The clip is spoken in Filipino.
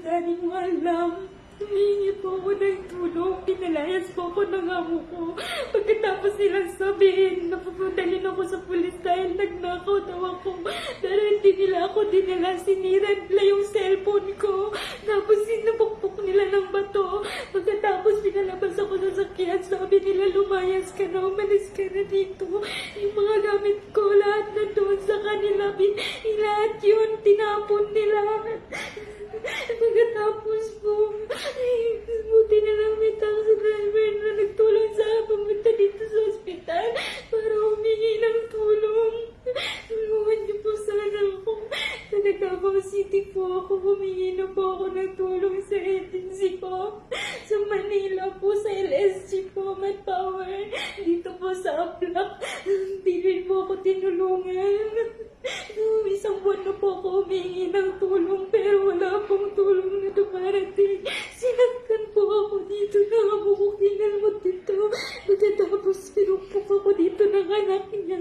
Daddy mo alam. Humingi po ako ng tulong. Pinalayas po ako ng amo ko. Pagkatapos nilang sabihin, napupuntalin ako sa pulis dahil nagnakaw daw ako. Pero hindi nila ako dinala. Sinira nila yung cellphone ko. Tapos sinabukbok nila ng bato. Pagkatapos pinalabas ako sa sakyan, sabi nila lumayas ka na, umalis ka na dito. Yung mga gamit ko, lahat na doon sa kanila. Lahat yun, tinapon nila. Pagkatapos po, buti na lang may taxi driver na nagtulong sa akin pumunta dito sa ospital para humingi ng tulong. Tulungan niyo po sana ako. Sa Davao City po ako, humingi na po ako ng tulong sa agency ko. Sa Manila po, sa LSG po, Manpower. Dito po sa Aplak. Hindi rin po ako tinulungan. Isang buwan na po ako humingi ng tulong pero wala pong tulong na dumarating. Sinaktan po ako dito na ako ko kinalmot dito. Pagkatapos pinupok ako dito ng anak niya.